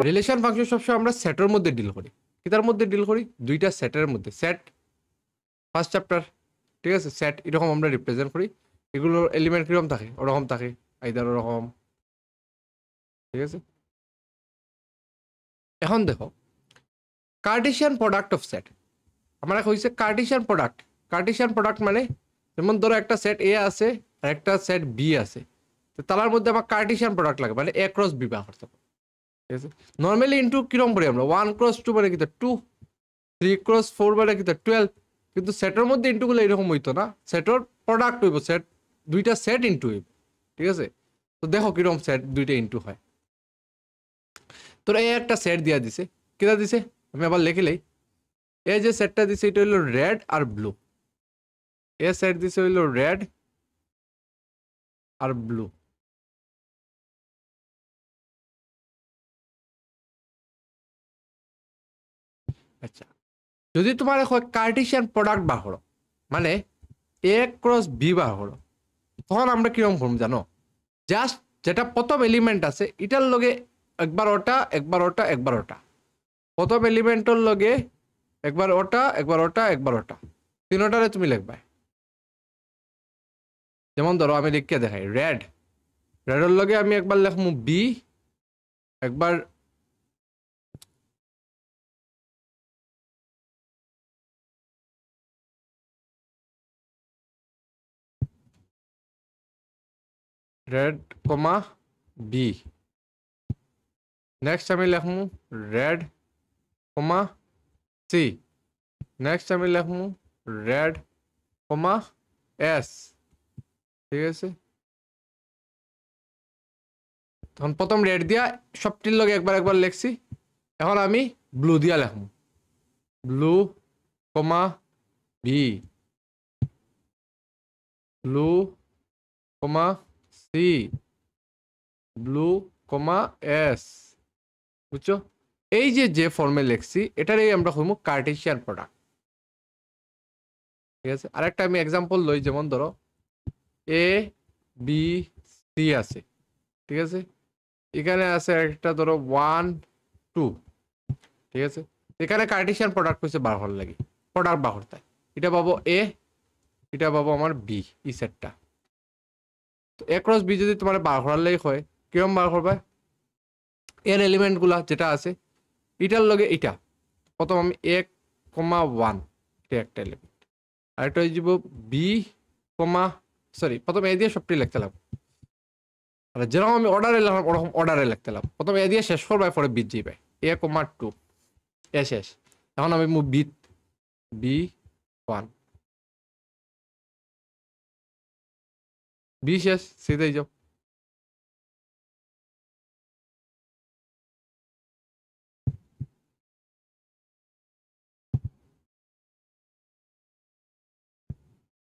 Relation function সবসময় আমরা সেটের মধ্যে ডিল করি। কিতার মধ্যে ডিল করি? দুইটা সেটের মধ্যে। সেট ফার্স্ট চ্যাপ্টার, ঠিক আছে? সেট এরকম আমরা রিপ্রেজেন্ট করি। এগুলোর এলিমেন্ট কিরকম থাকে? ওরকম থাকে, আইদার ওরকম, ঠিক আছে? এখন দেখো কার্টেশিয়ান প্রোডাক্ট অফ সেট। আমরা কইছে কার্টেশিয়ান প্রোডাক্ট। কার্টেশিয়ান প্রোডাক্ট মানে যেমন ধরো একটা সেট এ আছে আর একটা সেট বি আছে, তো তার মধ্যে আমার কার্টেশিয়ান প্রোডাক্ট লাগে, মানে এ ক্রস বি ব্যবহার করতে, ঠিক আছে? নর্মালি ইনটু কিরকম করি আমরা? 1 ক্রস 2 মানে কি? 2, 3 ক্রস 4 মানে কি? 12। কিন্তু সেটের মধ্যে ইনটুগুলো এরকম হইতো না, সেটের প্রোডাক্ট হইব, সেট দুইটা সেট ইনটু হইব, ঠিক আছে? তো দেখো কিরকম সেট দুইটা ইনটু হয়। তোর এই একটা সেট দিয়া দিছে, কিটা দিছে আমি আবার লিখিলেই, এই যে সেটটা দিছে এটা হলো রেড আর ব্লু। এ সেট দিছে হইলো রেড আর ব্লু। আচ্ছা, যদি তোমার কার্টেশিয়ান প্রোডাক্ট বার করো, মানে এ ক্রস বি বার করো, তখন আমরা কিরকম করবো জানো? জাস্ট যেটা প্রথম এলিমেন্ট আছে এটার লগে একবার ওটা একবার ওটা একবার ওটা, প্রথম এলিমেন্টের লগে একবার ওটা একবার ওটা একবার ওটা, তিনটারে তুমি লিখবা। যেমন ধরো আমি লিখকে দেখাই, রেড, রেডের লগে আমি একবার লিখবো বি, একবার রেড কমা বি, নেক্সট আমি লিখবো রেড কমা সি, নেক্সট আমি লিখবো রেড কমা এস, ঠিক আছে? তখন প্রথম রেড দিয়া সবটির লগে একবার একবার লিখছি। এখন আমি ব্লু দিয়া লিখবো, ব্লু কমা বি, ব্লু কমা সি, ব্লু কমা এস, বুঝছো? এই যে যে ফর্মে লিখছি এটারই আমরা হইব কার্টেশিয়ান প্রোডাক্ট, ঠিক আছে? আরেকটা আমি এক্সাম্পল লই, যেমন ধরো এ বি সি আছে, ঠিক আছে? এখানে আছে একটা ধরো 1 2, ঠিক আছে? এখানে কার্টেশিয়ান প্রোডাক্ট হচ্ছে বার হওয়ার লাগে, প্রোডাক্ট বার করতে এটা পাবো এ, এটা পাবো আমার বি, ই সেটটা। তো এ ক্রস বি যদি তোমার বার করার লাগে হয়, কিরকম বার করবে? এর এলিমেন্ট গুলা যেটা আছে এটার লগে এটা, প্রথম আমি 1,1, এটা একটা এলিমেন্ট, আর এটা হয়ে যাব বি কমা, সরি প্রথম এ দিয়ে সবটি লিখতে লাগবে, আর যেরকম আমি অর্ডারে লিখলাম ওরকম অর্ডারে লিখতে লাগবে। প্রথম এ দিয়ে শেষ করবে, পরে বি যাইবে 1,2, এ শেষ। এখন আমি বি, বি 1, বি শেষ, সিধেই যাও।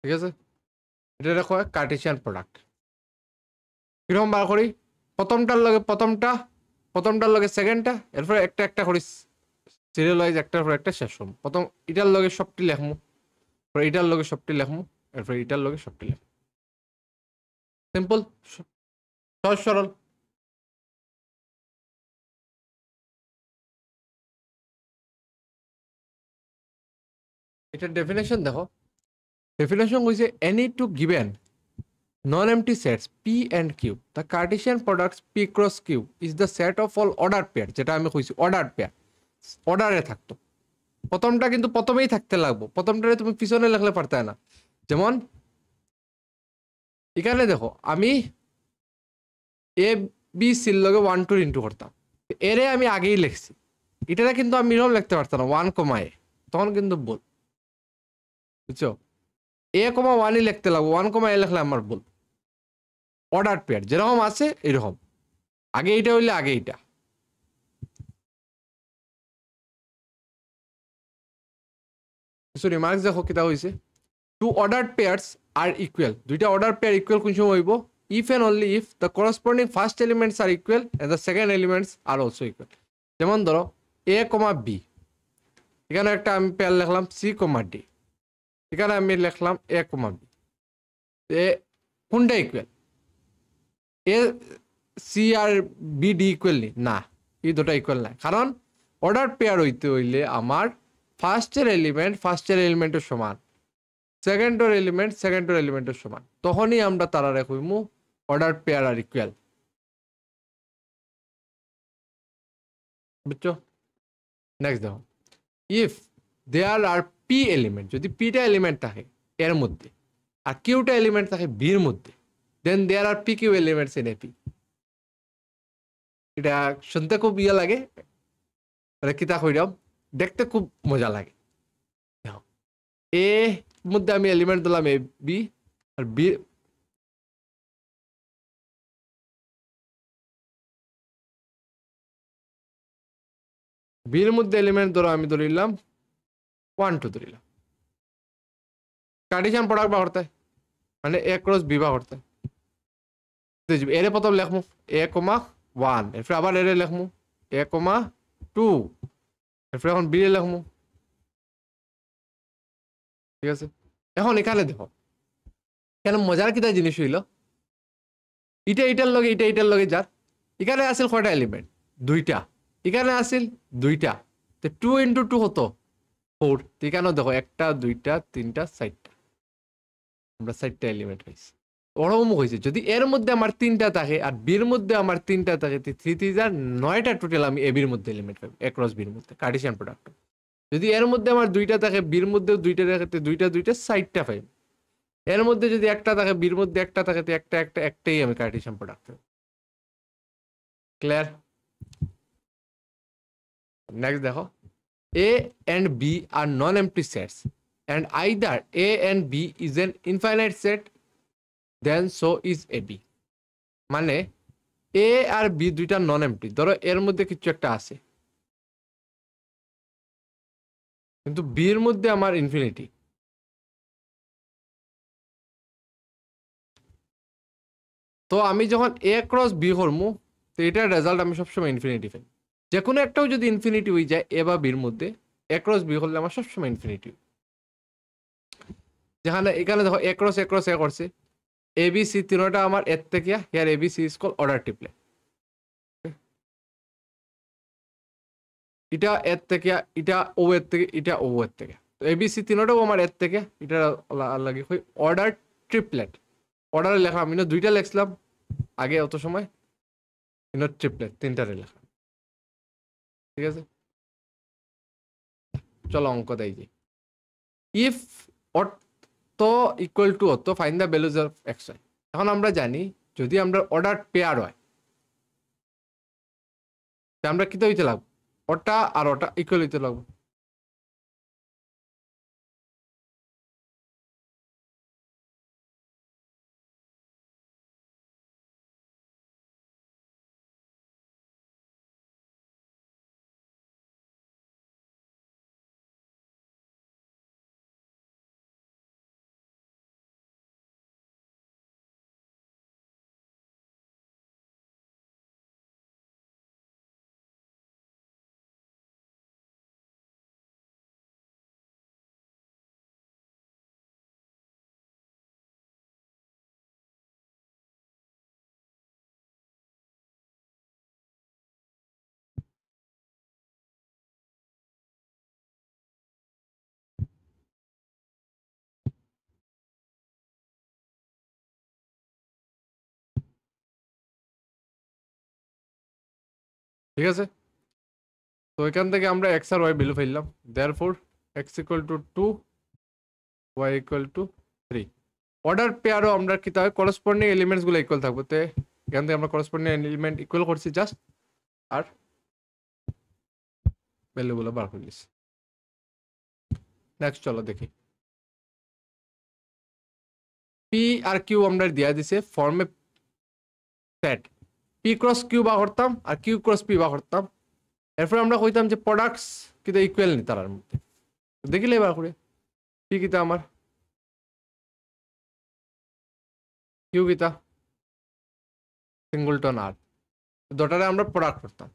ঠিক আছে? এটা দেখো কার্টেশিয়ান প্রোডাক্ট। কিরকম বার করি? প্রথমটার লগে প্রথমটা, প্রথমটার লগে সেকেন্ডটা, এরপরে একটা একটা করি সিরিয়াল ওয়াইজ, একটার পর একটা শেষ হম। প্রথম এটার লগে সবটি লেখমু, পরে এটার লগে সবটি লেখমু, এরপরে এটার লগে সবটি লেখমু। সিম্পল, সহজ সরল। এটার ডেফিনেশন দেখো, ডেফিনেশন হইছে any two given non-empty sets P and Q. The Cartesian products P cross Q is the set of all ordered pair, যেটা আমি কইছি অর্ডার পেয়ার, অর্ডারে থাকতো। প্রথমটা কিন্তু প্রথমেই থাকতে লাগবো, প্রথমটারে তুমি পিছনে লিখলে পারতে না। যেমন এখানে দেখো আমি এ বি সির লগে 1 2 ইন্টু করতাম, এরে আমি আগেই লিখছি, এটারে কিন্তু আমি এরকম লিখতে পারতাম না 1 কমা এ, তখন কিন্তু ভুল, বুঝছো? এ কমা 1ই লিখতে লাগবো, 1 কমা এ লিখলে আমার ভুল। অর্ডার পেয়ার যেরকম আছে এরকম, আগে এইটা হইলে আগে এইটা। কিছু রিমার্কস দেখো কিতা হইছে। Two ordered pairs are equal, দুইটা অর্ডার পেয়ার ইকুয়াল কোন সময় হইব? If and only if the corresponding first elements are equal and the second elements are also equal. যেমন ধরো এ কমা বি, এখানে একটা আমি পেয়ার লিখলাম সি কমা ডি, এখানে আমি লিখলাম এ কমা বি, এ কোনটা ইকুয়াল? এ সি আর বি ডি ইকুয়াল নি? না, এই দুটো ইকুয়াল না। কারণ অর্ডার পেয়ার হইতে হইলে আমার ফার্স্টের এলিমেন্টের সমান, সেকেন্ডের এলিমেন্টের সমান, তখনই আমরা তারা কইমু অর্ডার পেয়ার আর ইকুয়াল। বুঝছো? নেক্সট দেখো, if there are P element, যদি পিটা এলিমেন্ট থাকে এর মধ্যে আর কিউটা এলিমেন্ট থাকে বির মধ্যে, then there are P Q elements in AP. এটা শুনতে খুব ইয়ে লাগে, কিতা কইরাম, দেখতে খুব মজা লাগে। এ মধ্যে আমি এলিমেন্ট দিলাম এ বি, আর বি বির মধ্যে এলিমেন্ট ধরো আমি ধরিলাম 1 2 ধরিলাম। কার্টেসিয়ান প্রোডাক্ট বা করতে মানে এ ক্রস বি বা করতে এর প্রথম লেখমু এ কমা 1, এরপর আবার এর লেখমু এ কমা 2, এরপর এখন বি লেখমু। ঠিক আছে, এখন এখানে দেখো কেন মজার কিতা জিনিস হইল, এটার লগে যার এখানে আসিল কয়টা এলিমেন্ট? 2টা। এখানে আসিল 2টা, তো 2 × 2 কত? 4। এখানেও দেখো 1টা 2টা 3টা 4টা, আমরা 4টা এলিমেন্ট পাইছি। ওরকম হয়েছে যদি এর মধ্যে আমার 3টা থাকে আর বির মধ্যে আমার 3টা থাকে, 3 3 যা 9টা টোটাল আমি এ বির মধ্যে এলিমেন্ট পাবো, এক্রস বির মধ্যে কার্টেসিয়ান প্রোডাক্ট। যদি এর মধ্যে আমার 2টা থাকে বির মধ্যেও 2টা থাকে, 2টা 4টা পাইব। এর মধ্যে যদি একটা থাকে বির মধ্যে একটা থাকে, তো একটাই আমি কার্টেসিয়ান প্রোডাক্ট পাবো। ক্লিয়ার? নেক্সট দেখো, A and B are non-empty sets and either A and B is an infinite set, then so is AB। মানে এ আর বি দুইটা নন এমপ্টি, ধরো এর মধ্যে কিছু একটা আছে কিন্তু বির মধ্যে আমার ইনফিনিটি, তো আমি যখন এ ক্রস বি করমু তো এটার রেজাল্ট আমি সবসময় ইনফিনিটি পাই। যে কোনো একটাও যদি ইনফিনিটি হয়ে যায় এ বা বির মধ্যে, এ ক্রস বি করলে আমার সবসময় ইনফিনিটি। যেখানে এখানে দেখো এ ক্রস এ করছে, এ বি সি তিনটা আমার এর থেকে, here A B C is call order triplet. এটা এর থেকে, এটা ও এর থেকে, এটা ও এর থেকে, তো এবিসি তিনটাও আমার এর থেকে, এটা লাগে অর্ডার ট্রিপলেট। অর্ডারে লেখা আমি দুইটা লেখছিলাম আগে অত সময়, ট্রিপলেট তিনটারে লেখা। ঠিক আছে, চলো অঙ্ক দেয় যে ইফ অত ইকুয়াল টু অত find the values of X Y. এখন আমরা জানি যদি আমরা অর্ডার পেয়ার হয় আমরা কিতে হইতে লাগবো, ওটা আর ওটা ইকুয়াল হইতে লাগবো। ঠিক আছে, তো এখান থেকে আমরা এক্স আর ওয়াই ভ্যালু ফেললাম, therefore X equal to 2, Y equal to 3। Order পেয়ারও আমরা কি তাহলে করসপন্ডিং এলিমেন্টস গুলো ইকুয়াল থাকবো, তো এখান থেকে আমরা করসপন্ডিং এলিমেন্ট ইকুয়াল করছি জাস্ট, আর ভ্যালুগুলো বার করে দিচ্ছি। নেক্সট চলো দেখি, পি আর কিউ আমরা দিয়া দিছে ফর্মে সেট, পি ক্রস কিউ বা করতাম আর কিউ ক্রস পি বা করতাম, এরপর আমরা কইতাম যে প্রোডাক্টস কিন্তু ইকুয়াল নি তার মধ্যে, দেখিলে বার করে পি কিতা আমার, কিউ কিতা সিঙ্গলটন আর, দুটারে আমরা প্রোডাক্ট করতাম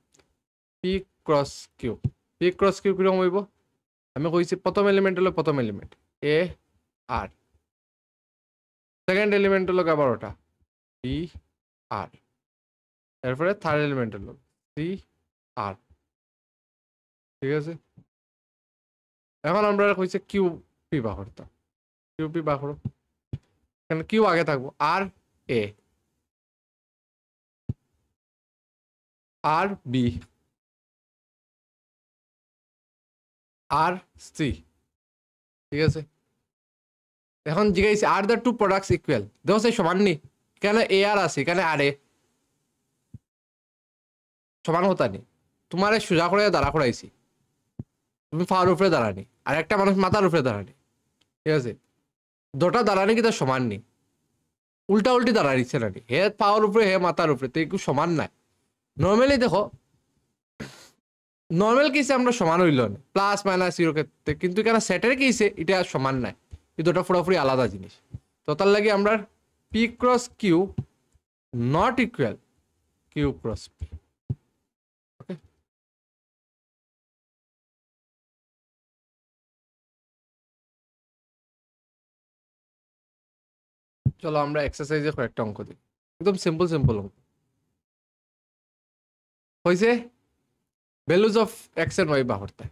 P cross Q. P cross Q কিরকম হইব, আমি কইছি প্রথম এলিমেন্ট হলো প্রথম এলিমেন্ট এ আর, সেকেন্ড এলিমেন্ট হলো 12টা বি আর, এরপরে থার্ড এলিমেন্ট হলো সি আর। ঠিক আছে, এখন আমরা কইছে কিউ পি বার করতাম, কিউ পি বার করো। এখানে কিউ আগে থাকবো, আর এ, আর বি, আর সি। ঠিক আছে, এখন জিজ্ঞাসা আর দ্য টু প্রোডাক্টস ইকুয়াল, দেখো সেই সমান নি, এখানে এ আর আছে, এখানে আর এ সমান হতা নি। তোমার সোজা করে দাঁড়া করাইছি, তুমি ফাওয়ার উপরে দাঁড়ানি, আর একটা মানুষ মাথার উপরে দাঁড়ানি। ঠিক আছে, দুটা দাঁড়ানি কিন্তু সমান নি, উল্টা উল্টি দাঁড়াইছে নানি, হে পাওয়ার উপরে হে মাথার উপরে, তো একটু সমান নাই। নর্মালি দেখো, নর্মাল কেসে আমরা সমান হইল না, প্লাস মাইনাস জিরো ক্ষেত্রে, কিন্তু এখানে সেটের কেসে এটা সমান নাই, এই দুটা পুরোপুরি আলাদা জিনিস। তো তার লাগে আমরা P cross Q not equal Q cross P. Okay, চলো আমরা এক্সারসাইজে কয়েকটা অঙ্ক দিই, একদম সিম্পল সিম্পল অঙ্ক হয়েছে। Values of X and Y বার করতে।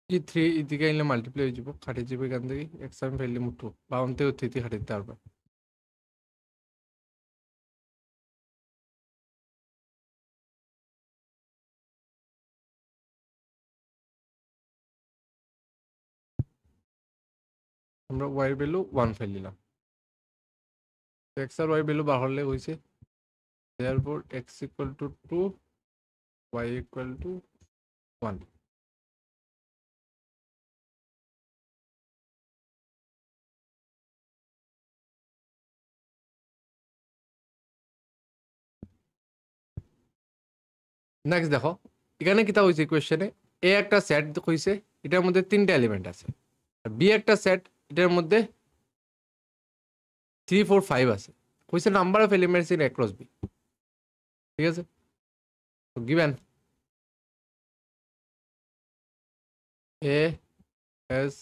এই থ্রি এদিকে আইলে মাল্টিপ্লাই হয়ে যাব, খাটে যাব এখান থেকে, এক্স আমি ফেললে মুঠো বাউন্তে থ্রিতে খাটে দিতে পারবে। আমরা ওয়াই ভ্যালু 1 ফেল দিলাম, এক্স আর ওয়াই ভ্যালু বার হলে হয়েছে, therefore x equal to 2, y equal to 1। Next দেখো, এখানে কিতা হয়েছে কোয়েশ্চেনে, এ একটা সেট হয়েছে, এটার মধ্যে 3টা এলিমেন্ট আছে, আর বি একটা সেট, এটার মধ্যে 3 4 5 আছে, হয়েছে number of elements in A cross B. ঠিক আছে, তো given A has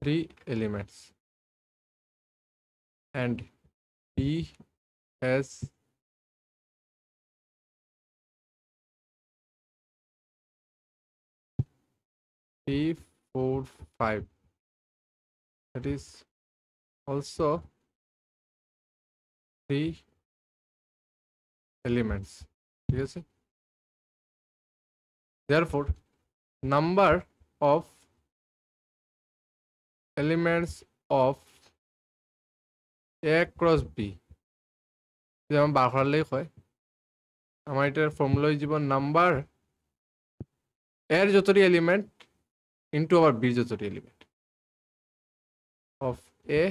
3 elements and B has 3 4 5, that is also 3 elements। ঠিক আছে, therefore number of elements of A cross B যেমন বার করলেই হয়, আমার এটার ফর্মুলা হয়ে যাব নাম্বার এর যতটি এলিমেন্ট ইন্টু আবার বির যতটি এলিমেন্ট অফ এ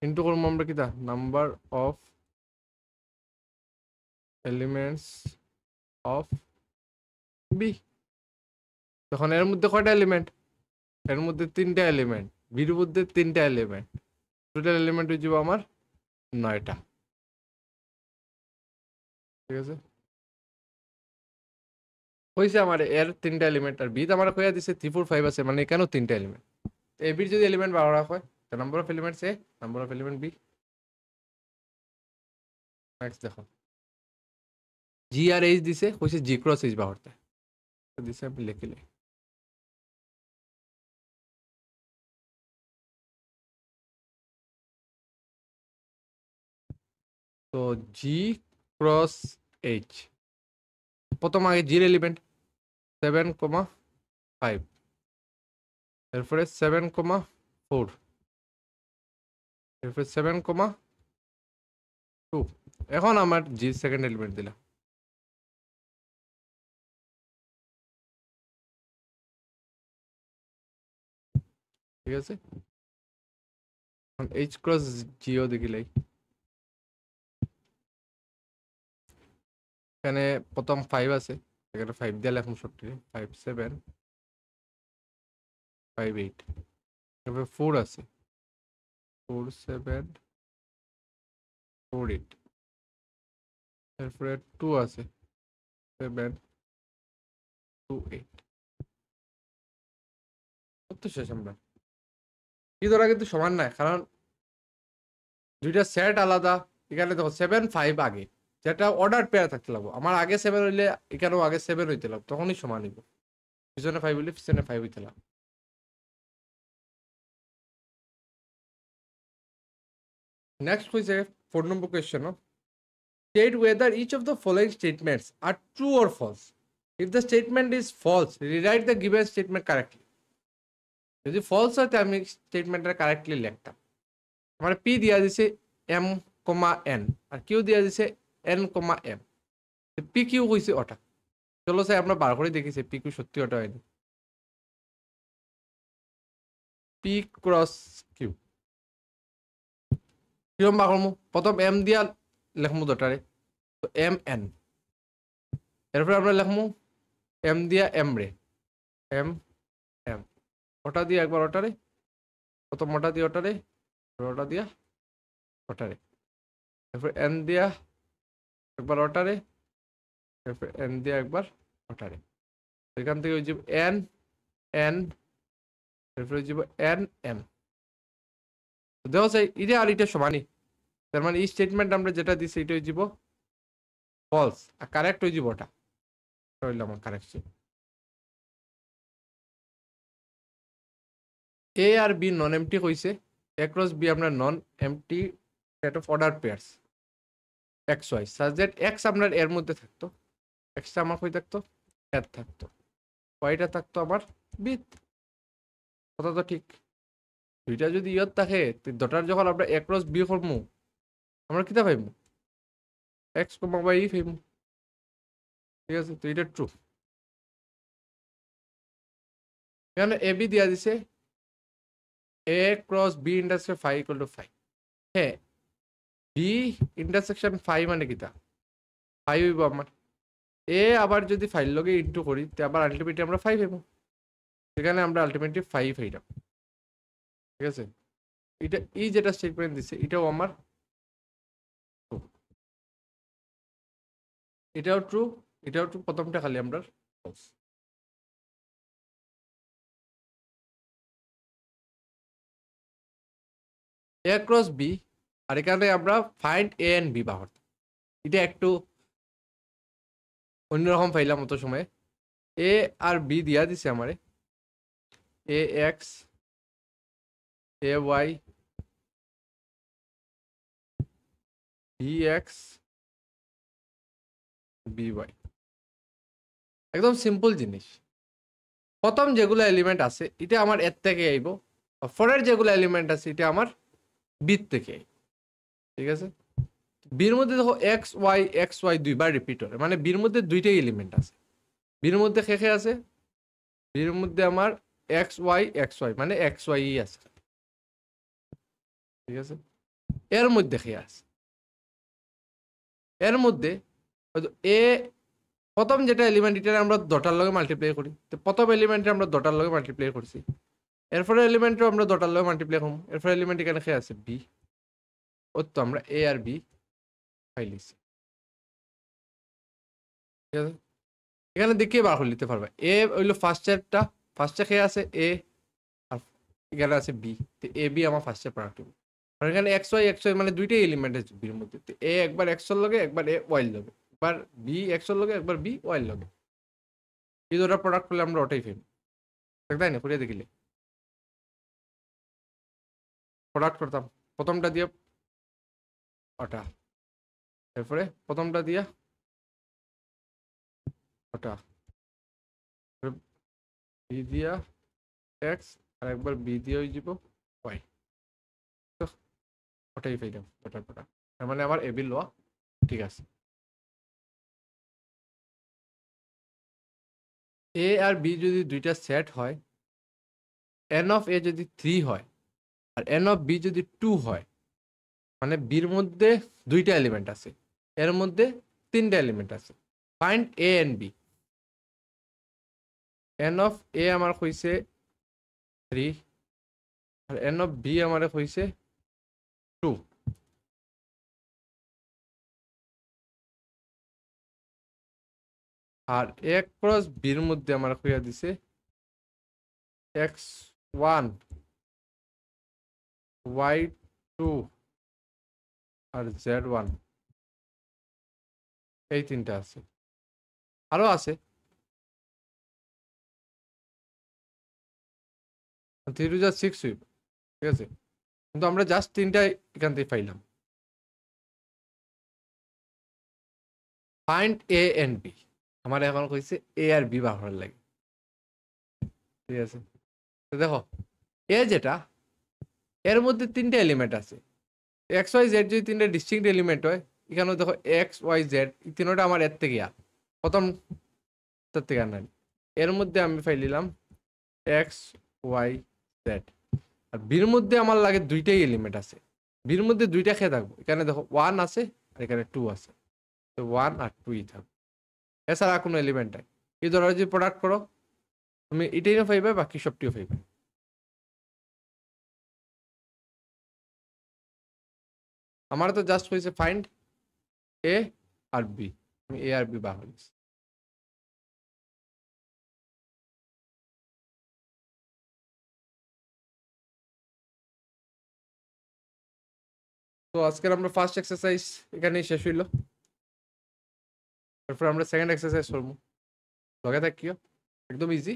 ইন্টু করবো আমরা কিতা number of elements of B. তখন এর মধ্যে কয়টা এলিমেন্ট, এর মধ্যে 3টা এলিমেন্ট, বির মধ্যে 3টা এলিমেন্ট, টোটাল এলিমেন্ট হয়ে যাব আমার 9টা। ঠিক আছে, হয়েছে আমার এর 3টা এলিমেন্ট, আর বিতে আমার কইয়া দিছে 3 4 5 আছে, মানে এখানেও 3টা এলিমেন্ট। এ বির যদি এলিমেন্ট বার করা হয়, তো number of elements A, number of element B. Next দেখো জি আর এইচ দিছে কইছে জি ক্রস এইচ বার করতে দিছে আমি লিখিলে তো জি ক্রস এইচ প্রথম আগে জির এলিমেন্ট 7,5 এরপরে 7,4 এরপরে 7,2 এখন আমার জি সেকেন্ড এলিমেন্ট দিলাম ঠিক আছে এখন এইচ ক্রস জিও দেখিলাই এখানে প্রথম 5 আছে এখানে 5 দিয়ে লেখম সবটি 5 7 5 8 এরপরে 4 আছে 4 7 4 8 এরপরে 2 আছে 7 2 8 কত শেষ আমরা কি ধরা কিন্তু সমান নাই কারণ দুইটা সেট আলাদা এখানে দেখো 7 5 আগে যেটা অর্ডার পেয়ার থাকতে লাগবো আমার আগে 7 হইলে এখানেও আগে 7 হইতে লাগবে তখনই সমান হইব পিছনে 5 হইলে পিছনে 5 হইতে লাগবে নেক্সট হইছে 4 নম্বর question state whether each of the following statements are true or false if the statement is false rewrite the given statement correctly যদি ফলস হয় তো আমি স্টেটমেন্টটা কারেক্টলি লিখতাম আমার পি দিয়া দিছে এম কমা এন আর কিউ দিয়া দিছে এন কমা এম পি কিউ কইছে ওটা চলো স্যার আমরা বার করে দেখেছি পি কিউ সত্যি ওটা হয়নি পি ক্রস কিউ কিরম বার করবো প্রথম এম দিয়া লেখমু দুটারে তো এম এন এরপরে আমরা লেখমু এম দিয়া এম রে এম এম ওটা দিয়ে একবার ওটারে প্রথম ওটা দিয়ে ওটারে ওটা দিয়া ওটারে এরপর এন দিয়া একবার ওটারে এরপর এন দিয়া একবার ওটারে এখান থেকে হয়ে যাবে এন এন এরপরে হয়ে যাবে এন এম দেখো স্যার এটা আর এটা সমানই তার মানে এই স্টেটমেন্ট আমরা যেটা দিছি এটা হয়ে যাব ফলস আর কারেক্ট হয়ে যাব ওটা হইল আমার কারেকশন এ আর বি নন এমটি কইছে এ ক্রস বি আপনার non empty set of order pairs X Y such that X আপনার এর মধ্যে থাকতো এক্সটা আমার কই থাকতো এর থাকতো ওয়াইটা থাকতো আমার বিত কথা তো ঠিক দুইটা যদি ইয়ত থাকে দুটার যখন আমরা এ ক্রস বি করবো আমরা কিতা পাইমু এক্স কমা ওয়াই পাইমু ঠিক আছে তো এটা ট্রু এখানে এ বি দিয়া দিছে A cross B intersection 5 equal to 5 হ্যাঁ বি ইন্টারসেকশন 5 মানে কিতা 5 হইব আমার এ আবার যদি 5 লগে ইনটু করি তে আবার আলটিমেটলি আমরা 5 পাবো সেখানে আমরা আলটিমেটলি 5 পাইলাম ঠিক আছে এটা এই যেটা স্টেটমেন্ট দিছে এটাও আমার এটাও ট্রু প্রথমটা খালি আমরা ফলস এ ক্রস বি আর এখানে আমরা ফাইন্ড এ এন্ড বি বার করতাম এটা একটু অন্যরকম পাইলাম অত সময় এ আর বি দিয়া দিছে আমারে A X A Y B X B Y একদম সিম্পল জিনিস প্রথম যেগুলো এলিমেন্ট আছে এটা আমার এর থেকে আইব আর পরের যেগুলো এলিমেন্ট আছে এটা আমার বি থেকে আইব ঠিক আছে বির মধ্যে দেখো এক্স ওয়াই দুইবার রিপিট হয় মানে বির মধ্যে দুইটাই এলিমেন্ট আছে বির মধ্যে খেখে আছে বির মধ্যে আমার এক্স ওয়াই মানে এক্স ওয়াই আছে ঠিক আছে এর মধ্যে খেয়ে আছে এর মধ্যে এ প্রথম যেটা এলিমেন্ট এটা আমরা দটার লগে মাল্টিপ্লাই করি তো প্রথম এলিমেন্টে আমরা দটার লগে মাল্টিপ্লাই করছি এরপরে এলিমেন্টও আমরা দটার লগে মাল্টিপ্লাই করব এরপরে এলিমেন্ট এখানে খেয়ে আছে বি ও তো আমরা এ আর বি পাইলিছি ঠিক আছে এখানে দেখে বার করে নিতে পারবে এ হইলো ফার্স্টে খেয়ে আছে এ আর এখানে আছে বি তো এ বি আমার ফার্স্টে প্রোডাক্ট আর এখানে এক্স ওয়াই মানে দুইটাই এলিমেন্ট আছে বির মধ্যে, এ একবার এক্স এর লগে একবার এ ওয়াই লগে, একবার বি এক্স এর লগে একবার বি ওয়াই লগে, এই দুটো প্রোডাক্ট করলে আমরা ওটাই ফেলি, তাই না? করিয়া দেখিলে প্রোডাক্ট করতাম প্রথমটা দিয়ে ওটা, এরপরে প্রথমটা দিয়া ওটা, বি দিয়া এক্স আর একবার বি দিয়ে হয়ে যাব ওয়াই, তো ওটাই পাইলাম ওটার প্রোডাক্ট। তার মানে আমার এবি লওয়া ঠিক আছে। এ আর বি যদি দুইটা সেট হয়, এন অফ এ যদি 3 হয় আর এন অফ বি যদি 2 হয়, মানে বির মধ্যে দুইটা এলিমেন্ট আছে, এর মধ্যে তিনটা এলিমেন্ট আছে, find A and B. N of A আমার হইছে 3 আর এন অফ বি আমার হইছে 2। আর এ ক্রস বির মধ্যে আমার হইয়া দিছে x1 y2 আর z1, এই তিনটা আছে, আরো আছে 3 টু যা 6 হইব, ঠিক আছে, কিন্তু আমরা জাস্ট তিনটা এখান থেকে পাইলাম। ফাইন্ড এ এন্ড বি, আমার এখন কইছে এ আর বি বার করার লাগে, ঠিক আছে। তো দেখো এ যেটা, এর মধ্যে তিনটা এলিমেন্ট আছে, এক্স ওয়াই জেড যদি তিনটা ডিস্টিংক্ট এলিমেন্ট হয়, এখানেও দেখো এক্স ওয়াই জেড এই তিনটা আমার এর থেকে প্রথম তার থেকে আনানি, এর মধ্যে আমি ফাইলিলাম এক্স ওয়াই জেড। আর বির মধ্যে আমার লাগে দুইটাই এলিমেন্ট আছে, বির মধ্যে দুইটা খেয়ে থাকবো, এখানে দেখো 1 আছে আর এখানে 2 আছে, তো 1 আর 2ই থাকবে, এছাড়া কোনো এলিমেন্ট নাই। এই ধরো যদি প্রোডাক্ট করো তুমি এটাইও পাইবে, বাকি সবটিও পাইবে। আমার তো জাস্ট হয়েছে ফাইন্ড এ আর বি, আমি এ আর বি বার হয়েছে। তো আজকের আমরা ফার্স্ট এক্সারসাইজ এখানেই শেষ হইলো, তারপর আমরা সেকেন্ড এক্সারসাইজ করবো, লগে থাকিও, একদম ইজি,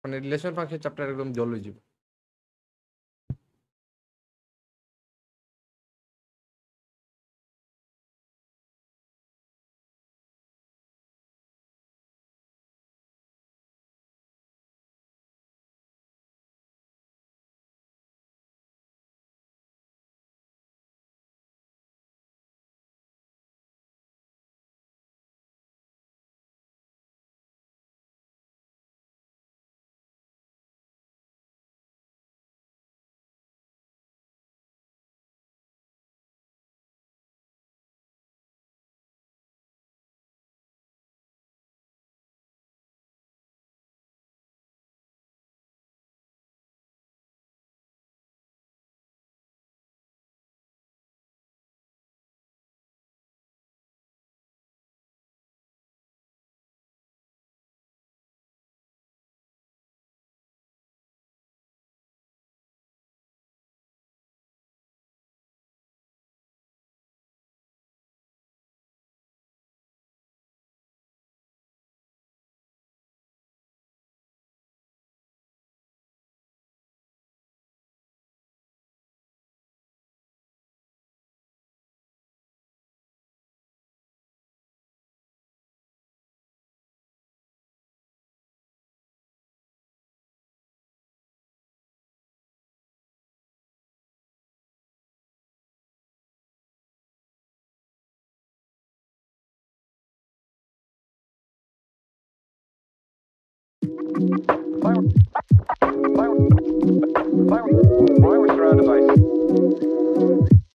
মানে রিলেশন ফাংশন চ্যাপ্টার একদম জল হয়ে যাবে। Why we're surrounded by